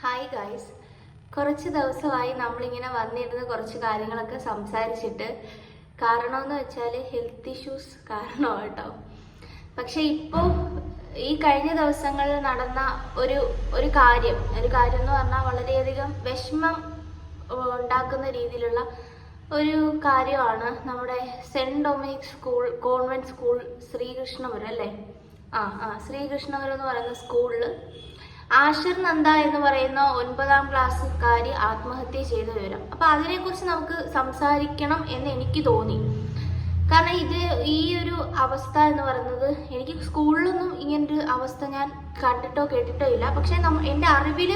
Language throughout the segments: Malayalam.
ഹായ് ഗായ്സ്, കുറച്ച് ദിവസമായി നമ്മളിങ്ങനെ വന്നിരുന്ന് കുറച്ച് കാര്യങ്ങളൊക്കെ സംസാരിച്ചിട്ട്. കാരണമെന്ന് വെച്ചാൽ ഹെൽത്ത് ഇഷ്യൂസ് കാരണമാണ് കേട്ടോ. പക്ഷെ ഇപ്പോൾ ഈ കഴിഞ്ഞ ദിവസങ്ങളിൽ നടന്ന ഒരു കാര്യം എന്ന് പറഞ്ഞാൽ വളരെയധികം വിഷമം ഉണ്ടാക്കുന്ന രീതിയിലുള്ള ഒരു കാര്യമാണ്. നമ്മുടെ cent Dominic school, convent school, Sreekrishnapuram അല്ലേ, ശ്രീകൃഷ്ണപുരം എന്ന് പറയുന്ന സ്കൂളിൽ ആഷിർ നന്ദ എന്ന് പറയുന്ന 9ാം ക്ലാസ്സുകാരി ആത്മഹത്യ ചെയ്ത വിവരം. അപ്പം അതിനെക്കുറിച്ച് നമുക്ക് സംസാരിക്കണം എന്ന് എനിക്ക് തോന്നി. കാരണം ഈ ഒരു അവസ്ഥ എന്ന് പറയുന്നത് എനിക്ക് സ്കൂളിലൊന്നും ഇങ്ങനൊരു അവസ്ഥ ഞാൻ കണ്ടിട്ടോ കേട്ടിട്ടോ ഇല്ല. പക്ഷേ എൻ്റെ അറിവിൽ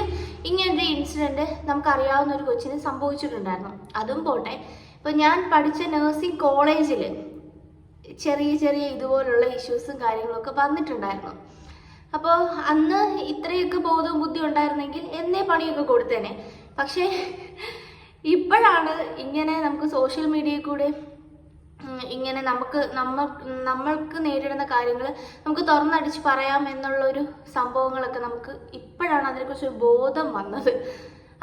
ഇങ്ങനൊരു ഇൻസിഡൻറ്റ് നമുക്കറിയാവുന്ന ഒരു കൊച്ചിന് സംഭവിച്ചിട്ടുണ്ടായിരുന്നു. അതും പോട്ടെ, ഇപ്പം ഞാൻ പഠിച്ച നഴ്സിംഗ് കോളേജിൽ ചെറിയ ഇതുപോലുള്ള ഇഷ്യൂസും കാര്യങ്ങളൊക്കെ വന്നിട്ടുണ്ടായിരുന്നു. അപ്പോൾ അന്ന് ഇത്രയൊക്കെ ബോധവും ബുദ്ധി ഉണ്ടായിരുന്നെങ്കിൽ എന്നേ പണിയൊക്കെ കൊടുത്തേനെ. പക്ഷേ ഇപ്പോഴാണ് ഇങ്ങനെ നമുക്ക് സോഷ്യൽ മീഡിയയിൽ കൂടെ ഇങ്ങനെ നമ്മൾക്ക് നേരിടുന്ന കാര്യങ്ങൾ നമുക്ക് തുറന്നടിച്ച് പറയാം എന്നുള്ളൊരു സംഭവങ്ങളൊക്കെ നമുക്ക് ഇപ്പോഴാണ് അതിനെക്കുറിച്ച് ബോധം വന്നത്.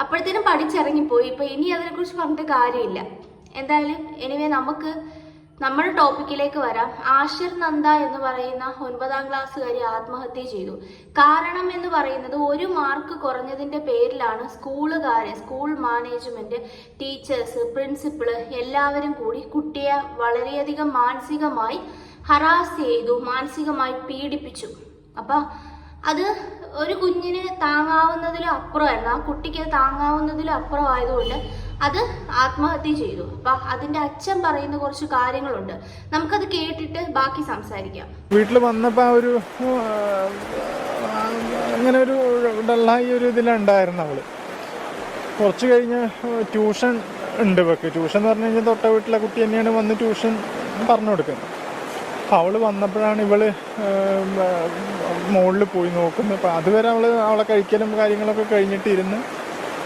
അപ്പോഴത്തേനും പഠിച്ചിറങ്ങിപ്പോയി. ഇപ്പം ഇനി അതിനെക്കുറിച്ച് പറഞ്ഞിട്ട് കാര്യമില്ല. എന്തായാലും എനിവേ നമുക്ക് നമ്മുടെ ടോപ്പിക്കിലേക്ക് വരാം. ആഷിർ നന്ദ എന്ന് പറയുന്ന 9ാം ക്ലാസ്സുകാരി ആത്മഹത്യ ചെയ്തു. കാരണം എന്ന് പറയുന്നത് 1 മാർക്ക് കുറഞ്ഞതിൻ്റെ പേരിലാണ് സ്കൂൾ മാനേജ്മെന്റ്, ടീച്ചേഴ്സ്, പ്രിൻസിപ്പള് എല്ലാവരും കൂടി കുട്ടിയെ വളരെയധികം മാനസികമായി ഹറാസ് ചെയ്തു, മാനസികമായി പീഡിപ്പിച്ചു. അപ്പം അത് ഒരു കുഞ്ഞിന് താങ്ങാവുന്നതിലും അപ്പുറമായിരുന്നു. ആ കുട്ടിക്ക് താങ്ങാവുന്നതിലും അപ്പുറമായതുകൊണ്ട് അത് ആത്മഹത്യ ചെയ്തു. അപ്പം അതിൻ്റെ അച്ഛൻ പറയുന്ന കുറച്ച് കാര്യങ്ങളുണ്ട്, നമുക്കത് കേട്ടിട്ട് ബാക്കി സംസാരിക്കാം. വീട്ടിൽ വന്നപ്പോൾ ഒരു അങ്ങനെ ഒരു ഡള്ളായി ഒരു ഇതിലുണ്ടായിരുന്നു അവള്. കുറച്ച് കഴിഞ്ഞ് ട്യൂഷൻ ഉണ്ട് ഇവക്ക്. ട്യൂഷൻ എന്ന് പറഞ്ഞു കഴിഞ്ഞാൽ തൊട്ട വീട്ടിലെ കുട്ടി തന്നെയാണ് വന്ന് ട്യൂഷൻ പറഞ്ഞു കൊടുക്കുന്നത്. അവള് വന്നപ്പോഴാണ് ഇവള് മുകളിൽ പോയി നോക്കുന്നത്. അപ്പം അതുവരെ അവളെ കഴിക്കലും കാര്യങ്ങളൊക്കെ കഴിഞ്ഞിട്ട് ഇരുന്ന്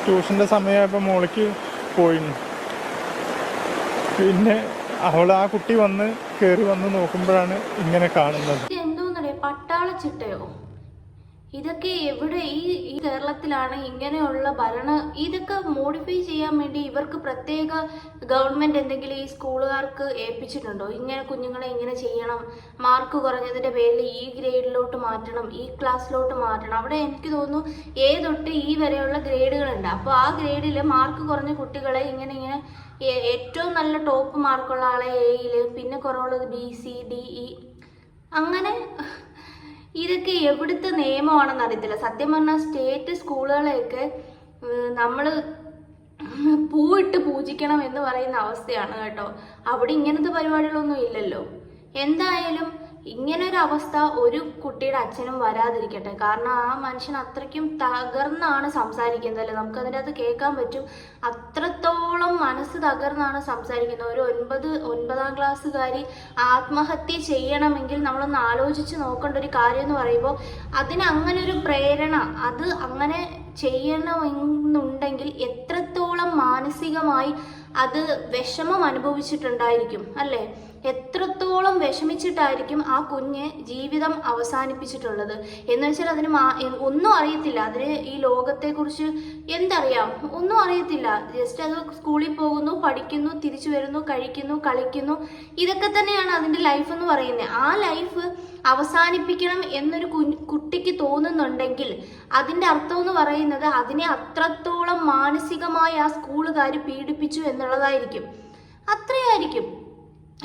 ട്യൂഷൻ്റെ സമയമായപ്പോൾ മോളിക്ക് പോയിരുന്നു. പിന്നെ ആ കുട്ടി കയറി വന്ന് നോക്കുമ്പോഴാണ് ഇങ്ങനെ കാണുന്നത്. എന്തോന്നറിയ, പട്ടാള ചിട്ടയോ ഇതൊക്കെ? എവിടെ ഈ കേരളത്തിലാണ് ഇങ്ങനെയുള്ള ഇതൊക്കെ മോഡിഫൈ ചെയ്യാൻ വേണ്ടി ഇവർക്ക് പ്രത്യേക ഗവൺമെന്റ് എന്തെങ്കിലും ഈ സ്കൂളുകാർക്ക് ഏൽപ്പിച്ചിട്ടുണ്ടോ? ഇങ്ങനെ കുഞ്ഞുങ്ങളെ ഇങ്ങനെ ചെയ്യണം, മാർക്ക് കുറഞ്ഞതിന്റെ പേരിൽ ഈ ഗ്രേഡിലോട്ട് മാറ്റണം, ഈ ക്ലാസ്സിലോട്ട് മാറ്റണം. അവിടെ എനിക്ക് തോന്നുന്നു A തൊട്ട് E വരെയുള്ള ഗ്രേഡുകളുണ്ട്. അപ്പോൾ ആ ഗ്രേഡിൽ മാർക്ക് കുറഞ്ഞ കുട്ടികളെ ഇങ്ങനെ ഏറ്റവും നല്ല ടോപ്പ് മാർക്കുള്ള ആളെ Aയിൽ, പിന്നെ കുറവുള്ളത് B, C, D, E, അങ്ങനെ. ഇതൊക്കെ എവിടുത്തെ നിയമമാണെന്ന് അറിയത്തില്ല. സത്യം പറഞ്ഞാൽ സ്റ്റേറ്റ് സ്കൂളുകളെയൊക്കെ നമ്മൾ പൂവിട്ട് പൂജിക്കണം എന്ന് പറയുന്ന അവസ്ഥയാണ് കേട്ടോ. അവിടെ ഇങ്ങനത്തെ പരിപാടികളൊന്നും ഇല്ലല്ലോ. എന്തായാലും ഇങ്ങനൊരു അവസ്ഥ ഒരു കുട്ടിയുടെ അച്ഛനും വരാതിരിക്കട്ടെ. കാരണം ആ മനുഷ്യൻ അത്രയ്ക്കും തകർന്നാണ് സംസാരിക്കുന്നത്. നമുക്കതിൻ്റെ അത് കേൾക്കാൻ പറ്റും. അത്രത്തോളം മനസ്സ് തകർന്നാണ് സംസാരിക്കുന്നത്. ഒരു 9ാം ക്ലാസ്സുകാരി ആത്മഹത്യ ചെയ്യണമെങ്കിൽ നമ്മളൊന്ന് ആലോചിച്ച് നോക്കേണ്ട ഒരു കാര്യം എന്ന് പറയുമ്പോൾ അതിന് അങ്ങനെ ഒരു പ്രേരണ, അത് അങ്ങനെ ചെയ്യണമെന്നുണ്ടെങ്കിൽ എത്രത്തോളം മാനസികമായി അത് വിഷമം അനുഭവിച്ചിട്ടുണ്ടായിരിക്കും അല്ലേ? എത്രത്തോളം വിഷമിച്ചിട്ടായിരിക്കും ആ കുഞ്ഞ് ജീവിതം അവസാനിപ്പിച്ചിട്ടുള്ളത് എന്ന് വെച്ചാൽ അതിന് ഒന്നും അറിയത്തില്ല. അതിന് ഈ ലോകത്തെക്കുറിച്ച് എന്തറിയാം? ഒന്നും അറിയത്തില്ല. ജസ്റ്റ് അത് സ്കൂളിൽ പോകുന്നു, പഠിക്കുന്നു, തിരിച്ചു വരുന്നു, കഴിക്കുന്നു, കളിക്കുന്നു. ഇതൊക്കെ തന്നെയാണ് അതിൻ്റെ ലൈഫ് എന്ന് പറയുന്നത്. ആ ലൈഫ് അവസാനിപ്പിക്കണം എന്നൊരു കുട്ടിക്ക് തോന്നുന്നുണ്ടെങ്കിൽ അതിൻ്റെ അർത്ഥം എന്ന് പറയുന്നത് അതിനെ അത്രത്തോളം മാനസികമായി ആ സ്കൂളുകാർ പീഡിപ്പിച്ചു എന്നുള്ളതായിരിക്കും. അത്രയായിരിക്കും.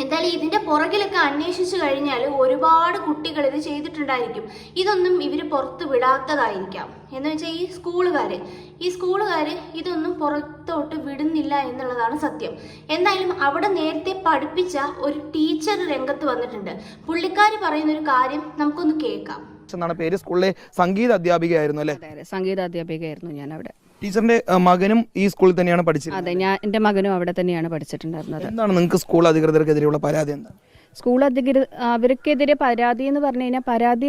എന്തായാലും ഇതിന്റെ പുറകിലൊക്കെ അന്വേഷിച്ചു കഴിഞ്ഞാൽ ഒരുപാട് കുട്ടികൾ ഇത് ചെയ്തിട്ടുണ്ടായിരിക്കും. ഇതൊന്നും ഇവർ പുറത്ത് വിടാത്തതായിരിക്കാം. എന്ന് വെച്ചാൽ ഈ സ്കൂളുകാർ ഇതൊന്നും പുറത്തോട്ട് വിടുന്നില്ല എന്നുള്ളതാണ് സത്യം. എന്തായാലും അവിടെ നേരത്തെ പഠിപ്പിച്ച ഒരു ടീച്ചർ രംഗത്ത് വന്നിട്ടുണ്ട്. പുള്ളിക്കാരി പറയുന്ന ഒരു കാര്യം നമുക്കൊന്ന് കേൾക്കാം. പേര് സ്കൂളിലെ സംഗീത അധ്യാപികയായിരുന്നു അല്ലേ? സംഗീത അധ്യാപികയായിരുന്നു ഞാൻ അവിടെ. ടീച്ചറിന്റെ മകനും ഈ സ്കൂളിൽ തന്നെയാണ് പഠിച്ചത്? അതെ, എന്റെ മകനും അവിടെ തന്നെയാണ് പഠിച്ചിട്ടുണ്ടായിരുന്നത്. എന്താണ് നിങ്ങൾക്ക് സ്കൂൾ അധികൃതർക്കെതിരെയുള്ള പരാതി? എന്താണ് സ്കൂൾ അവർക്കെതിരെ പരാതി എന്ന് പറഞ്ഞു കഴിഞ്ഞാൽ പരാതി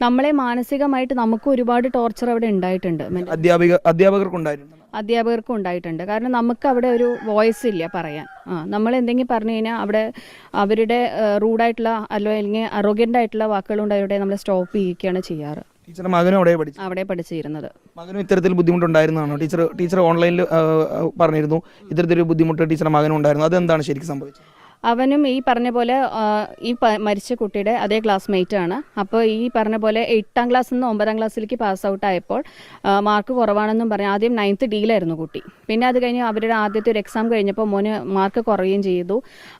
നമ്മളെ മാനസികമായിട്ട് നമുക്ക് ഒരുപാട് ടോർച്ചർ അവിടെ ഉണ്ടായിട്ടുണ്ട്. അധ്യാപകർക്കും ഉണ്ടായിട്ടുണ്ട്. കാരണം നമുക്ക് അവിടെ ഒരു വോയിസ് ഇല്ല പറയാൻ. നമ്മൾ എന്തെങ്കിലും പറഞ്ഞു കഴിഞ്ഞാൽ അവിടെ അവരുടെ റൂഡായിട്ടുള്ള അല്ലെങ്കിൽ അറോഗൻ്റ് ആയിട്ടുള്ള വാക്കുകൾ കൊണ്ട് അവരുടെ നമ്മളെ സ്റ്റോപ്പ് ചെയ്യുകയാണ് ചെയ്യാറ്. ടീച്ചറുടെ മകനും അവിടെ പഠിച്ചു. അവിടെ പഠിച്ചിരുന്നത്. മകനും ഇത്തരത്തിൽ ബുദ്ധിമുട്ടുണ്ടായിരുന്നതാണോ? ടീച്ചർ ഓൺലൈനിൽ പറഞ്ഞിരുന്നു ഇത്തരത്തിലൊരു ബുദ്ധിമുട്ട് ടീച്ചറുടെ മകനും ഉണ്ടായിരുന്നു. അതെന്താണ് ശരിക്കും സംഭവിച്ചത്? അവനും ഈ പറഞ്ഞ പോലെ മരിച്ച കുട്ടിയുടെ അതേ ക്ലാസ്മേറ്റ് ആണ്. അപ്പോൾ ഈ പറഞ്ഞ പോലെ 8ാം ക്ലാസ്സിൽ നിന്ന് 9ാം ക്ലാസ്സിലേക്ക് പാസ് ഔട്ട് ആയപ്പോൾ മാർക്ക് കുറവാണെന്നും പറഞ്ഞ് ആദ്യം 9th D-യിലായിരുന്നു കുട്ടി. പിന്നെ അത് കഴിഞ്ഞ് അവരുടെ ആദ്യത്തെ ഒരു എക്സാം കഴിഞ്ഞപ്പോൾ മോന് മാർക്ക് കുറയുകയും ചെയ്തു.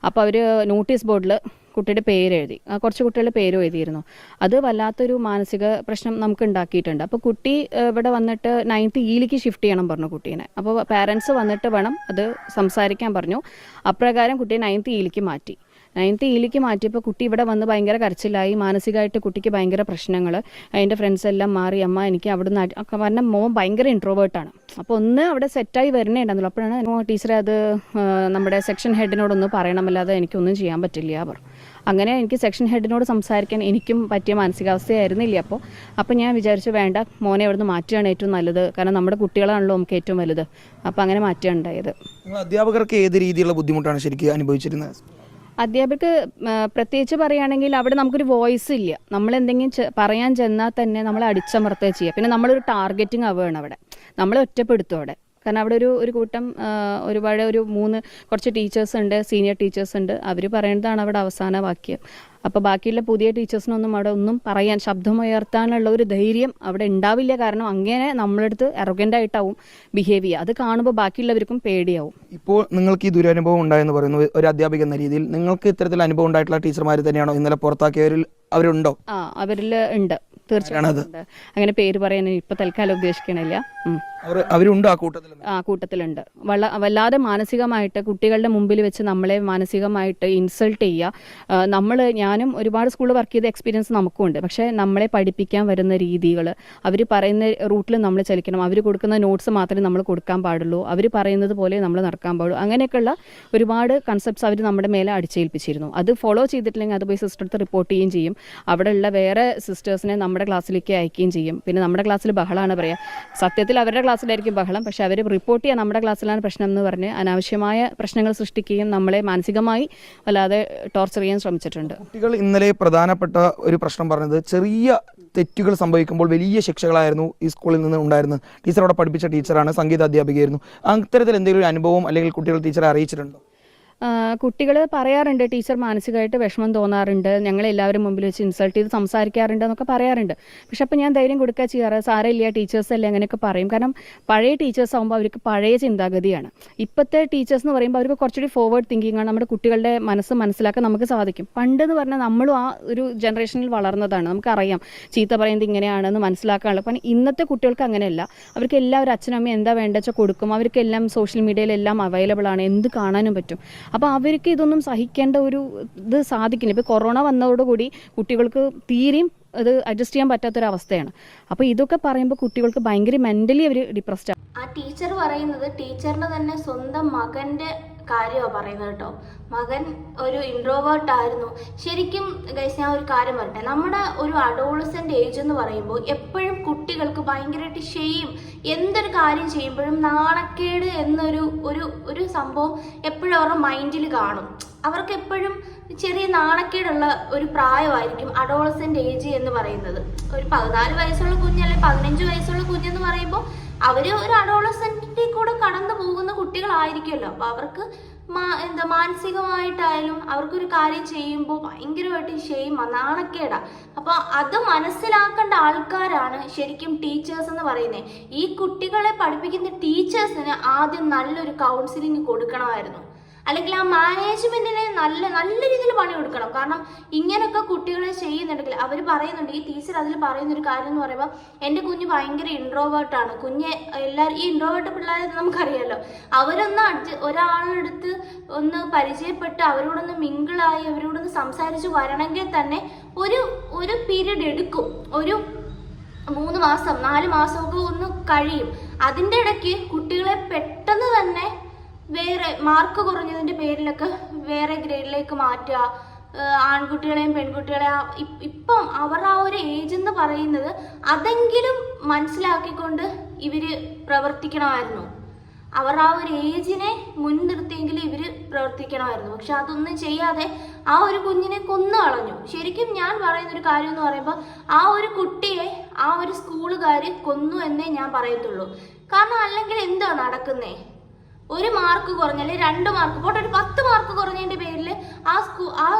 അപ്പോൾ അവർ നോട്ടീസ് ബോർഡിൽ കുട്ടിയുടെ പേര് എഴുതി, കുറച്ച് കുട്ടികളുടെ പേരും എഴുതിയിരുന്നു. അത് വല്ലാത്തൊരു മാനസിക പ്രശ്നം നമുക്ക് ഉണ്ടാക്കിയിട്ടുണ്ട്. അപ്പോൾ കുട്ടി ഇവിടെ വന്നിട്ട് 9th E-യിലേക്ക് ഷിഫ്റ്റ് ചെയ്യണം പറഞ്ഞു കുട്ടീനെ. അപ്പോൾ പാരൻസ് വന്നിട്ട് വേണം അത് സംസാരിക്കാൻ പറഞ്ഞു. അപ്രകാരം കുട്ടിയെ 9th E-യിലേക്ക് മാറ്റി. 9th E-യിലേക്ക് മാറ്റിയപ്പോൾ കുട്ടി ഇവിടെ വന്ന് ഭയങ്കര കരച്ചിലായി. മാനസികമായിട്ട് കുട്ടിക്ക് ഭയങ്കര പ്രശ്നങ്ങൾ. അതിൻ്റെ ഫ്രണ്ട്സ് എല്ലാം മാറി, അമ്മ എനിക്ക് അവിടുന്ന് കാരണം മോൻ ഭയങ്കര ഇൻട്രോവേർട്ടാണ്. അപ്പോൾ ഒന്ന് അവിടെ സെറ്റായി വരണേ ഉണ്ടായിരുന്നല്ലോ. അപ്പോഴാണ് ടീച്ചറെ അത് നമ്മുടെ സെക്ഷൻ ഹെഡിനോടൊന്ന് പറയണമല്ലാതെ എനിക്കൊന്നും ചെയ്യാൻ പറ്റില്ല പറഞ്ഞു. അങ്ങനെ എനിക്ക് സെക്ഷൻ ഹെഡിനോട് സംസാരിക്കാൻ എനിക്കും പറ്റിയ മാനസികാവസ്ഥയായിരുന്നില്ല. അപ്പോൾ ഞാൻ വിചാരിച്ചു വേണ്ട, മോനെ അവിടെ നിന്ന് മാറ്റുകയാണ് ഏറ്റവും നല്ലത്. കാരണം നമ്മുടെ കുട്ടികളാണല്ലോ നമുക്ക് ഏറ്റവും വലുത്. അപ്പോൾ അങ്ങനെ മാറ്റുക ഉണ്ടായത്. അധ്യാപകർക്ക് ഏത് രീതിയിലുള്ള ബുദ്ധിമുട്ടാണ് ശരിക്കും അനുഭവിച്ചിരുന്നത്? അധ്യാപകർക്ക് പ്രത്യേകിച്ച് പറയുകയാണെങ്കിൽ അവിടെ നമുക്കൊരു വോയിസ് ഇല്ല. നമ്മളെന്തെങ്കിലും പറയാൻ ചെന്നാൽ തന്നെ നമ്മളെ അടിച്ചമർത്തുക ചെയ്യുക. പിന്നെ നമ്മളൊരു ടാർഗറ്റിങ് ആവുകയാണ് അവിടെ. നമ്മളെ ഒറ്റപ്പെടുത്തും അവിടെ. കാരണം അവിടെ ഒരു കൂട്ടം ഒരുപാട് കുറച്ച് ടീച്ചേഴ്സ് ഉണ്ട്, സീനിയർ ടീച്ചേഴ്സ് ഉണ്ട്. അവർ പറയുന്നതാണ് അവിടെ അവസാന വാക്യം. അപ്പോൾ ബാക്കിയുള്ള പുതിയ ടീച്ചേഴ്സിനൊന്നും അവിടെ ഒന്നും പറയാൻ, ശബ്ദമുയർത്താനുള്ള ഒരു ധൈര്യം അവിടെ ഉണ്ടാവില്ല. കാരണം അങ്ങനെ നമ്മളടുത്ത് അറോഗൻ്റായിട്ടാവും ബിഹേവ് ചെയ്യുക. അത് കാണുമ്പോൾ ബാക്കിയുള്ളവർക്കും പേടിയാവും. ഇപ്പോൾ നിങ്ങൾക്ക് ഈ ദുരനുഭവം ഉണ്ടായെന്ന് പറയുന്നു ഒരു അധ്യാപിക എന്ന രീതിയിൽ. നിങ്ങൾക്ക് ഇത്തരത്തിൽ അനുഭവം ഉണ്ടായിട്ടുള്ള ടീച്ചർമാർ തന്നെയാണോ ഇന്നലെ പുറത്താക്കിയവരിൽ അവരുണ്ടോ? അവരിൽ ഉണ്ട്, തീർച്ചയായിട്ടും. അങ്ങനെ പേര് പറയാൻ ഇപ്പൊ തൽക്കാലം ഉദ്ദേശിക്കണില്ല. അവരുണ്ട് ആ കൂട്ടത്തിലുണ്ട്. വല്ലാതെ മാനസികമായിട്ട് കുട്ടികളുടെ മുമ്പിൽ വെച്ച് നമ്മളെ മാനസികമായിട്ട് ഇൻസൾട്ട് ചെയ്യുക. ഞാനും ഒരുപാട് സ്കൂളിൽ വർക്ക് ചെയ്ത എക്സ്പീരിയൻസ് നമുക്കും ഉണ്ട്. പക്ഷേ നമ്മളെ പഠിപ്പിക്കാൻ വരുന്ന രീതികൾ, അവർ പറയുന്ന റൂട്ടിൽ നമ്മൾ ചലിക്കണം. അവർ കൊടുക്കുന്ന നോട്ട്സ് മാത്രമേ നമ്മൾ കൊടുക്കാൻ പാടുള്ളൂ. അവർ പറയുന്നത് പോലെ നമ്മൾ നടക്കാൻ പാടുള്ളൂ. അങ്ങനെയൊക്കെയുള്ള ഒരുപാട് കൺസെപ്റ്റ്സ് അവർ നമ്മുടെ മേലെ അടിച്ചേൽപ്പിച്ചിരുന്നു. അത് ഫോളോ ചെയ്തിട്ടില്ലെങ്കിൽ അത് പോയി സിസ്റ്റർ അടുത്ത് റിപ്പോർട്ട് ചെയ്യുകയും ചെയ്യും. അവിടെയുള്ള വേറെ സിസ്റ്റേഴ്സിനെ നമ്മുടെ ക്ലാസ്സിലേക്ക് അയക്കുകയും ചെയ്യും. പിന്നെ നമ്മുടെ ക്ലാസ്സിൽ ബഹളമാണ് പറയുക. സത്യത്തിൽ അവരുടെ ക്ലാസ്സിലായിരിക്കും ബഹളം, പക്ഷെ അവർ റിപ്പോർട്ട് ചെയ്യുക നമ്മുടെ ക്ലാസ്സിലാണ് പ്രശ്നം എന്ന് പറഞ്ഞ് അനാവശ്യമായ പ്രശ്നങ്ങൾ സൃഷ്ടിക്കുകയും നമ്മളെ മാനസികമായി വല്ലാതെ ടോർച്ചർ ചെയ്യാൻ ശ്രമിച്ചിട്ടുണ്ട്. കുട്ടികൾ ഇന്നലെ പ്രധാനപ്പെട്ട ഒരു പ്രശ്നം പറഞ്ഞത് ചെറിയ തെറ്റുകൾ സംഭവിക്കുമ്പോൾ വലിയ ശിക്ഷകളായിരുന്നു ഈ സ്കൂളിൽ നിന്ന് ഉണ്ടായിരുന്നത്. ടീച്ചർ അവിടെ പഠിപ്പിച്ച ടീച്ചറാണ്, സംഗീത അധ്യാപികയായിരുന്നു. അത്തരത്തിൽ എന്തെങ്കിലും ഒരു അനുഭവം അല്ലെങ്കിൽ കുട്ടികൾ ടീച്ചറെ അറിയിച്ചിട്ടുണ്ടോ? കുട്ടികൾ പറയാറുണ്ട്, ടീച്ചർ മാനസികമായിട്ട് വിഷമം തോന്നാറുണ്ട്, ഞങ്ങളെല്ലാവരും മുമ്പിൽ വെച്ച് ഇൻസൾട്ട് ചെയ്ത് സംസാരിക്കാറുണ്ട് എന്നൊക്കെ പറയാറുണ്ട്. പക്ഷെ അപ്പോൾ ഞാൻ ധൈര്യം കൊടുക്കുക ചെയ്യാറ്, സാരമില്ല ടീച്ചേഴ്സ് അല്ലേ അങ്ങനെയൊക്കെ പറയും. കാരണം പഴയ ടീച്ചേഴ്സ് ആകുമ്പോൾ അവർക്ക് പഴയ ചിന്താഗതിയാണ്. ഇപ്പോഴത്തെ ടീച്ചേഴ്സ് എന്ന് പറയുമ്പോൾ അവർക്ക് കുറച്ചുകൂടി ഫോർവേഡ് തിങ്കിങ് ആണ്. നമ്മുടെ കുട്ടികളുടെ മനസ്സ് മനസ്സിലാക്കാൻ നമുക്ക് സാധിക്കും. പണ്ടെന്ന് പറഞ്ഞാൽ നമ്മളും ആ ഒരു ജനറേഷനിൽ വളർന്നതാണ്. നമുക്കറിയാം ചീത്ത പറയുന്നത് ഇങ്ങനെയാണെന്ന് മനസ്സിലാക്കാനുള്ള. അപ്പം ഇന്നത്തെ കുട്ടികൾക്ക് അങ്ങനെയല്ല. അവർക്ക് എല്ലാവരും അച്ഛനും അമ്മയും എന്താ വേണ്ട വെച്ചാൽ കൊടുക്കും. അവർക്കെല്ലാം സോഷ്യൽ മീഡിയയിലെല്ലാം അവൈലബിൾ ആണ്, എന്ത് കാണാനും പറ്റും. അപ്പോൾ അവർക്ക് ഇതൊന്നും സഹിക്കേണ്ട ഒരു ഇത് സാധിക്കില്ല. ഇപ്പോൾ കൊറോണ വന്നതോടുകൂടി കുട്ടികൾക്ക് തീരെയും അത് അഡ്ജസ്റ്റ് ചെയ്യാൻ പറ്റാത്തൊരവസ്ഥയാണ്. അപ്പോൾ ഇതൊക്കെ പറയുമ്പോൾ കുട്ടികൾക്ക് ഭയങ്കര മെൻ്റലി അവർ ഡിപ്രസ്ഡ് ആണ്. ആ ടീച്ചർ പറയുന്നത് ടീച്ചറിൻ്റെ തന്നെ സ്വന്തം മകൻ്റെ കാര്യമാണ് പറയുന്നത് കേട്ടോ. മകൻ ഒരു ഇൻട്രോവേർട്ട് ആയിരുന്നു. ശരിക്കും ഗൈസ് ഞാൻ ഒരു കാര്യം പറയട്ടെ, നമ്മുടെ ഒരു അഡോളസെൻ്റ് ഏജ് എന്ന് പറയുമ്പോൾ എപ്പോഴും കുട്ടികൾക്ക് ഭയങ്കരമായിട്ട് ഷെയിം, എന്തൊരു കാര്യം ചെയ്യുമ്പോഴും നാണക്കേട് എന്നൊരു സംഭവം എപ്പോഴും അവരുടെ മൈൻഡിൽ കാണും. അവർക്ക് എപ്പോഴും ചെറിയ നാണക്കേടുള്ള ഒരു പ്രായമായിരിക്കും അഡോളസെൻ്റ് ഏജ് എന്ന് പറയുന്നത്. ഒരു 14 വയസ്സുള്ള കുഞ്ഞ് അല്ലെങ്കിൽ 15 വയസ്സുള്ള കുഞ്ഞെന്ന് പറയുമ്പോൾ അവർ ഒരു അഡോളസെൻറ്റിൻ്റെ കൂടെ കടന്നു പോകുന്ന കുട്ടികളായിരിക്കുമല്ലോ. അപ്പോൾ അവർക്ക് മാനസികമായിട്ടായാലും അവർക്കൊരു കാര്യം ചെയ്യുമ്പോൾ ഭയങ്കരമായിട്ട് ഷെയിം, നാണക്കേടാ. അപ്പോൾ അത് മനസ്സിലാക്കേണ്ട ആൾക്കാരാണ് ശരിക്കും ടീച്ചേഴ്സ് എന്ന് പറയുന്നത്. ഈ കുട്ടികളെ പഠിപ്പിക്കുന്ന ടീച്ചേഴ്സിന് ആദ്യം നല്ലൊരു കൗൺസിലിംഗ് കൊടുക്കണമായിരുന്നു. അല്ലെങ്കിൽ ആ മാനേജ്മെൻറ്റിനെ നല്ല രീതിയിൽ പണി കൊടുക്കണം. കാരണം ഇങ്ങനെയൊക്കെ കുട്ടികളെ ചെയ്യുന്നുണ്ടെങ്കിൽ അവർ പറയുന്നുണ്ട്, ഈ ടീച്ചർ അതിൽ പറയുന്നൊരു കാര്യം എന്ന് പറയുമ്പോൾ എൻ്റെ കുഞ്ഞ് ഭയങ്കര ഇൻട്രോവേർട്ടാണ്. എല്ലാവരും ഈ ഇൻട്രോവേർട്ട് പിള്ളേരെ നമുക്കറിയാമല്ലോ. അവരൊന്ന് ഒരാളെടുത്ത് ഒന്ന് പരിചയപ്പെട്ട് അവരോടൊന്ന് മിങ്കിളായി അവരോടൊന്ന് സംസാരിച്ച് വരണമെങ്കിൽ തന്നെ ഒരു പീരീഡ് എടുക്കും. ഒരു 3 മാസം 4 മാസമൊക്കെ ഒന്ന് കഴിയും. അതിൻ്റെ ഇടയ്ക്ക് കുട്ടികളെ പെട്ടെന്ന് തന്നെ വേറെ മാർക്ക് കുറഞ്ഞതിൻ്റെ പേരിലൊക്കെ വേറെ ഗ്രേഡിലേക്ക് മാറ്റുക. ആൺകുട്ടികളെയും പെൺകുട്ടികളെയും ഇപ്പം അവരുടെ ആ ഒരു ഏജ് എന്ന് പറയുന്നത് അതെങ്കിലും മനസ്സിലാക്കിക്കൊണ്ട് ഇവർ പ്രവർത്തിക്കണമായിരുന്നു. അവർ ആ ഒരു ഏജിനെ മുൻനിർത്തിയെങ്കിൽ ഇവർ പ്രവർത്തിക്കണമായിരുന്നു. പക്ഷെ അതൊന്നും ചെയ്യാതെ ആ ഒരു കുഞ്ഞിനെ കൊന്നു കളഞ്ഞു. ശരിക്കും ഞാൻ പറയുന്നൊരു കാര്യം എന്ന് പറയുമ്പോൾ ആ ഒരു കുട്ടിയെ ആ ഒരു സ്കൂളുകാർ കൊന്നു എന്നേ ഞാൻ പറയത്തുള്ളൂ. കാരണം അല്ലെങ്കിൽ എന്താ നടക്കുന്നേ? ഒരു മാർക്ക് കുറഞ്ഞാൽ 2 മാർക്ക് പോട്ടെ, ഒരു 10 മാർക്ക് കുറഞ്ഞതിൻ്റെ പേരിൽ ആ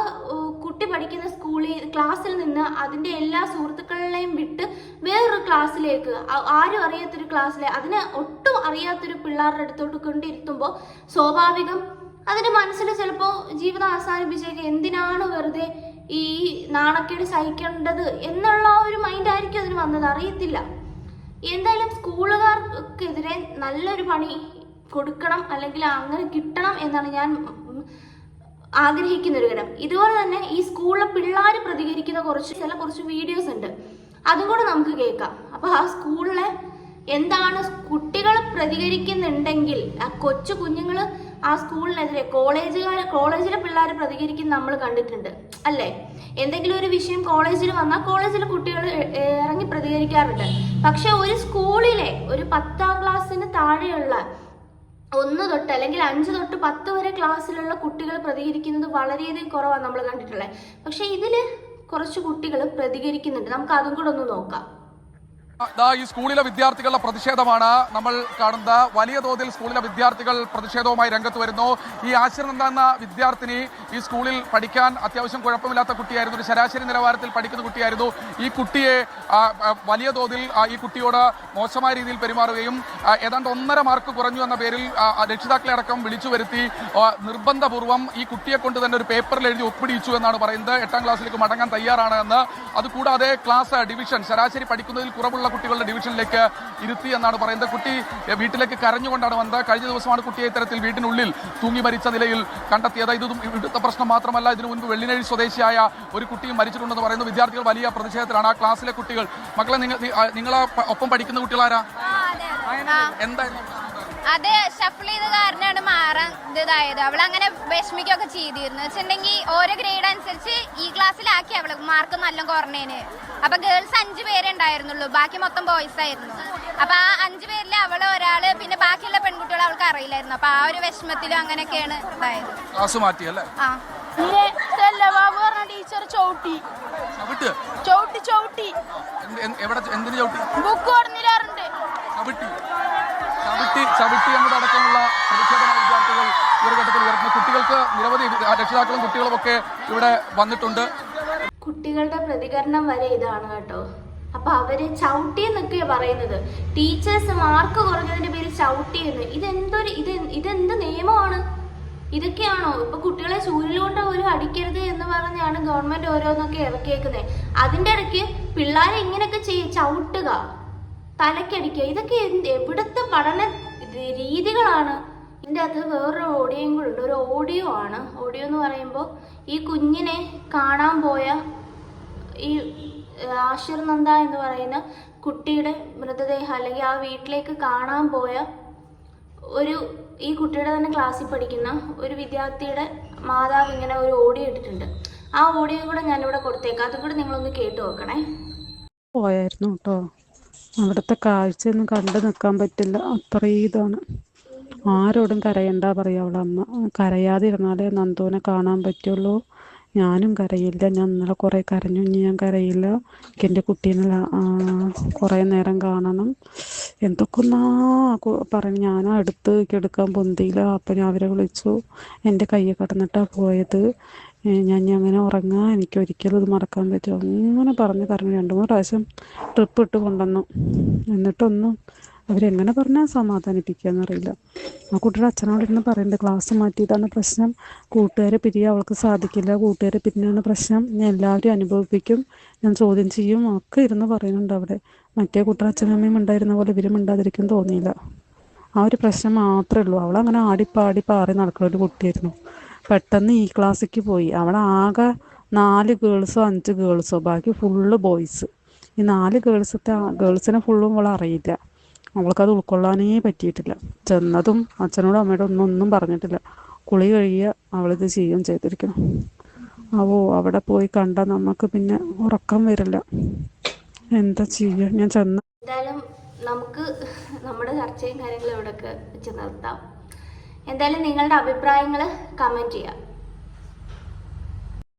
കുട്ടി പഠിക്കുന്ന ക്ലാസ്സിൽ നിന്ന് അതിൻ്റെ എല്ലാ സുഹൃത്തുക്കളെയും വിട്ട് വേറൊരു ക്ലാസ്സിലേക്ക്, ആരും അറിയാത്തൊരു അതിനെ ഒട്ടും അറിയാത്തൊരു പിള്ളേരുടെ അടുത്തോട്ട് കൊണ്ടിരുത്തുമ്പോൾ സ്വാഭാവികം അതിൻ്റെ മനസ്സിൽ ചിലപ്പോൾ ജീവിതം അവസാനിപ്പിച്ചേക്ക് എന്തിനാണ് വെറുതെ ഈ നാണക്കേട് സഹിക്കേണ്ടത് എന്നുള്ള ഒരു മൈൻഡായിരിക്കും അതിന് വന്നത്, അറിയത്തില്ല. എന്തായാലും സ്കൂളുകാർക്കെതിരെ നല്ലൊരു പണി കൊടുക്കണം, അല്ലെങ്കിൽ അങ്ങനെ കിട്ടണം എന്നാണ് ഞാൻ ആഗ്രഹിക്കുന്ന ഒരു ഘടകം. ഇതുപോലെ തന്നെ ഈ സ്കൂളിലെ പിള്ളേർ പ്രതികരിക്കുന്ന കുറച്ച് വീഡിയോസ് ഉണ്ട്, അതും കൂടെ നമുക്ക് കേൾക്കാം. അപ്പോൾ ആ സ്കൂളിലെ എന്താണ് കുട്ടികൾ പ്രതികരിക്കുന്നുണ്ടെങ്കിൽ ആ കൊച്ചു കുഞ്ഞുങ്ങൾ ആ സ്കൂളിനെതിരെ കോളേജിലെ പിള്ളേർ പ്രതികരിക്കുന്ന നമ്മൾ കണ്ടിട്ടുണ്ട് അല്ലേ? എന്തെങ്കിലും ഒരു വിഷയം കോളേജിൽ വന്നാൽ കോളേജിലെ കുട്ടികൾ ഇറങ്ങി പ്രതികരിക്കാറുണ്ട്. പക്ഷെ ഒരു സ്കൂളിലെ ഒരു 10ാം ക്ലാസ്സിന് താഴെയുള്ള 1 തൊട്ട് അല്ലെങ്കിൽ 5 തൊട്ട് 10 വരെ ക്ലാസ്സിലുള്ള കുട്ടികൾ പ്രതികരിക്കുന്നത് വളരെയധികം കുറവാണ് നമ്മൾ കണ്ടിട്ടുള്ളത്. പക്ഷെ ഇതില് കുറച്ച് കുട്ടികൾ പ്രതികരിക്കുന്നുണ്ട്. നമുക്ക് അതും കൂടെ ഒന്ന് നോക്കാം. ഈ സ്കൂളിലെ വിദ്യാർത്ഥികളുടെ പ്രതിഷേധമാണ് നമ്മൾ കാണുന്നത്. വലിയ തോതിൽ സ്കൂളിലെ വിദ്യാർത്ഥികൾ പ്രതിഷേധവുമായി രംഗത്ത് വരുന്നു. ഈ ആശ്രമം എന്ന വിദ്യാർത്ഥിനി ഈ സ്കൂളിൽ പഠിക്കാൻ അത്യാവശ്യം കുഴപ്പമില്ലാത്ത കുട്ടിയായിരുന്നു, ഒരു ശരാശരി നിലവാരത്തിൽ പഠിക്കുന്ന കുട്ടിയായിരുന്നു. ഈ കുട്ടിയെ വലിയ തോതിൽ ഈ കുട്ടിയോട് മോശമായ രീതിയിൽ പെരുമാറുകയും ഏതാണ്ട് 1.5 മാർക്ക് കുറഞ്ഞു എന്ന പേരിൽ രക്ഷിതാക്കളെ അടക്കം വിളിച്ചു വരുത്തി നിർബന്ധപൂർവ്വം ഈ കുട്ടിയെ കൊണ്ട് തന്നെ ഒരു പേപ്പറിൽ എഴുതി ഒപ്പിടിച്ചു എന്നാണ് പറയുന്നത്. 8ാം ക്ലാസ്സിലേക്ക് മടങ്ങാൻ തയ്യാറാണ് എന്ന്. അതുകൂടാതെ ക്ലാസ് ഡിവിഷൻ ശരാശരി പഠിക്കുന്നതിൽ കുറവുള്ള കുട്ടികളുടെ ഡിവിഷനിലേക്ക് ഇരുത്തി എന്നാണ് പറയുന്നത്. കുട്ടി വീട്ടിലേക്ക് കരഞ്ഞുകൊണ്ടാണ് വന്നത്. കഴിഞ്ഞ ദിവസമാണ് കുട്ടിയെ ഇത്തരത്തിൽ വീട്ടിനുള്ളിൽ തൂങ്ങി മരിച്ച നിലയിൽ കണ്ടെത്തിയത്. ഇതും ഇവിടുത്തെ പ്രശ്നം മാത്രമല്ല, ഇതിനു മുൻപ് വെള്ളിനഴി സ്വദേശിയായ ഒരു കുട്ടിയും മരിച്ചിട്ടുണ്ടെന്ന് പറയുന്നു. വിദ്യാർത്ഥികൾ വലിയ പ്രതിഷേധത്തിലാണ്. ആ ക്ലാസ്സിലെ കുട്ടികൾ, മക്കളെ നിങ്ങളെ ഒപ്പം പഠിക്കുന്ന കുട്ടികളാരാ? എന്തായിരുന്നു? അത് ഷഫിൾ ചെയ്ത കാരണമാണ് മാറാൻ ഇതായത്. അവളങ്ങനെ വിഷമിക്കുകയൊക്കെ ചെയ്തിരുന്നു വെച്ചിട്ടുണ്ടെങ്കിൽ ഓരോ ഗ്രേഡ് അനുസരിച്ച് ഈ ക്ലാസ്സിലാക്കി അവള് മാർക്ക് നല്ല കുറഞ്ഞേന്. അപ്പൊ ഗേൾസ് 5 പേരെ ഉണ്ടായിരുന്നുള്ളൂ, ബാക്കി മൊത്തം ബോയ്സ് ആയിരുന്നു. അപ്പൊ ആ 5 പേരിൽ അവള് ഒരാള്, പിന്നെ ബാക്കിയുള്ള പെൺകുട്ടികൾ അവൾക്ക് അറിയില്ലായിരുന്നു. അപ്പൊ ആ ഒരു വിഷമത്തിലും അങ്ങനെയൊക്കെയാണ് ഉണ്ടായത്. ക്ലാസ് മാറ്റി അല്ലേ? ആ ടീച്ചർ ചവിട്ടി എന്തിനു ചവിട്ടി? ബുക്ക് കൊടുന്നില്ലാറുണ്ട്. ചവിട്ടി എന്നതടക്കമുള്ള പ്രതിഷേധമായ വിദ്യാർത്ഥികൾ ഒരു ഘട്ടത്തിൽ ഉയർത്തുന്നു. കുട്ടികൾക്ക് നിരവധി രക്ഷിതാക്കളും കുട്ടികളും ഒക്കെ ഇവിടെ വന്നിട്ടുണ്ട്. കുട്ടികളുടെ പ്രതികരണം വരെ ഇതാണ് കേട്ടോ. അപ്പൊ അവര് ചവിട്ടി എന്നൊക്കെയാ പറയുന്നത്. ടീച്ചേഴ്സ് മാർക്ക് കുറഞ്ഞതിന്റെ പേര് ചവിട്ടിയെന്ന്. ഇതെന്ത് നിയമമാണ്? ഇതൊക്കെയാണോ? ഇപ്പൊ കുട്ടികളെ ചൂരിലുകൊണ്ട് പോലും അടിക്കരുത് എന്ന് പറഞ്ഞാണ് ഗവൺമെന്റ് ഓരോന്നൊക്കെ ഇറക്കിയേക്കുന്നത്. അതിന്റെ ഇടയ്ക്ക് പിള്ളേരെ ഇങ്ങനെയൊക്കെ ചവിട്ടുക, തലക്കടിക്കുക, ഇതൊക്കെ എവിടുത്തെ പഠന രീതികളാണ്? ഇതിൻ്റെ അകത്ത് വേറൊരു ഓഡിയോയും കൂടെ ഉണ്ട്. ഒരു ഓഡിയോ ആണ്. ഓഡിയോ എന്ന് പറയുമ്പോൾ ഈ കുഞ്ഞിനെ കാണാൻ പോയ ഈ ആശിർ നന്ദ എന്ന് പറയുന്ന കുട്ടിയുടെ മൃതദേഹം അല്ലെങ്കിൽ ആ വീട്ടിലേക്ക് കാണാൻ പോയ ഈ കുട്ടിയുടെ തന്നെ ക്ലാസ്സിൽ പഠിക്കുന്ന ഒരു വിദ്യാർത്ഥിയുടെ മാതാവ് ഇങ്ങനെ ഒരു ഓഡിയോ ഇട്ടിട്ടുണ്ട്. ആ ഓഡിയോ കൂടെ ഞാനിവിടെ കൊടുത്തേക്കാം. അതും കൂടെ നിങ്ങളൊന്ന് കേട്ടു നോക്കണേ. പോയായിരുന്നു കേട്ടോ. അവിടുത്തെ കാഴ്ചയൊന്നും കണ്ടു നിൽക്കാൻ പറ്റില്ല, അത്രയും ഇതാണ്. ആരോടും കരയണ്ട പറയാം അവളമ്മ. കരയാതിരുന്നാലേ നന്ദുവിനെ കാണാൻ പറ്റുള്ളൂ. ഞാനും കരയില്ല, ഞാൻ ഇന്നലെ കുറേ കരഞ്ഞു, ഇനി ഞാൻ കരയില്ല. എനിക്ക് എൻ്റെ കുട്ടീനെ കുറേ നേരം കാണണം എന്തൊക്കെന്നാ പറഞ്ഞു. ഞാൻ അടുത്ത് എടുക്കാൻ പൊന്തിയില്ല. അപ്പം ഞാൻ അവരെ വിളിച്ചു, എൻ്റെ കയ്യെ കടന്നിട്ടാണ് പോയത്, ഞാൻ അങ്ങനെ ഉറങ്ങാൻ എനിക്ക് ഒരിക്കലും ഇത് മറക്കാൻ പറ്റുമോ അങ്ങനെ പറഞ്ഞ് 2-3 പ്രാവശ്യം ട്രിപ്പ് ഇട്ട് കൊണ്ടുവന്നു. എന്നിട്ടൊന്നും അവരെങ്ങനെ പറഞ്ഞാൽ സമാധാനിപ്പിക്കുകയെന്നറിയില്ല. ആ കുട്ടിയുടെ അച്ഛനോട് ഇരുന്ന് പറയുന്നുണ്ട്, ക്ലാസ് മാറ്റിയതാണ് പ്രശ്നം, കൂട്ടുകാരെ പിരിയാൻ അവൾക്ക് സാധിക്കില്ല, കൂട്ടുകാരെ പിരിഞ്ഞാണ് പ്രശ്നം, ഞാൻ എല്ലാവരും അനുഭവിപ്പിക്കും, ഞാൻ ചോദ്യം ചെയ്യും ഒക്കെ ഇരുന്ന് പറയുന്നുണ്ട് അവിടെ. മറ്റേ കുട്ടിയുടെ അച്ഛനമ്മയും ഉണ്ടായിരുന്ന പോലെ ഇവരും ഉണ്ടാതിരിക്കും തോന്നിയില്ല. ആ ഒരു പ്രശ്നം മാത്രമേ ഉള്ളൂ. അവളങ്ങനെ ആടിപ്പാടി പാറി നടക്കുന്ന ഒരു കുട്ടിയായിരുന്നു. പെട്ടെന്ന് ഈ ക്ലാസ്സിലേക്ക് പോയി. അവിടെ ആകെ 4 ഗേൾസോ 5 ഗേൾസോ, ബാക്കി ഫുള്ള് ബോയ്സ്. ഈ 4 ഗേൾസിനെ ഫുള്ളും അവൾ അറിയില്ല. അവൾക്കത് ഉൾക്കൊള്ളാനേ പറ്റിയിട്ടില്ല. ചെന്നതും അച്ഛനോടും അമ്മയോടും ഒന്നും പറഞ്ഞിട്ടില്ല. കുളി കഴിയുക, അവളിത് ചെയ്യുകയും ചെയ്തിരിക്കണം. അവിടെ പോയി കണ്ടാൽ നമുക്ക് പിന്നെ ഉറക്കം വരില്ല. എന്താ ചെയ്യുക? ഞാൻ ചെന്ന എന്തായാലും നമുക്ക് നമ്മുടെ ചർച്ചയും കാര്യങ്ങളും ഇവിടെയൊക്കെ വെച്ച് നിർത്താം. എന്തായാലും നിങ്ങളുടെ അഭിപ്രായങ്ങൾ കമൻറ്റ് ചെയ്യാം.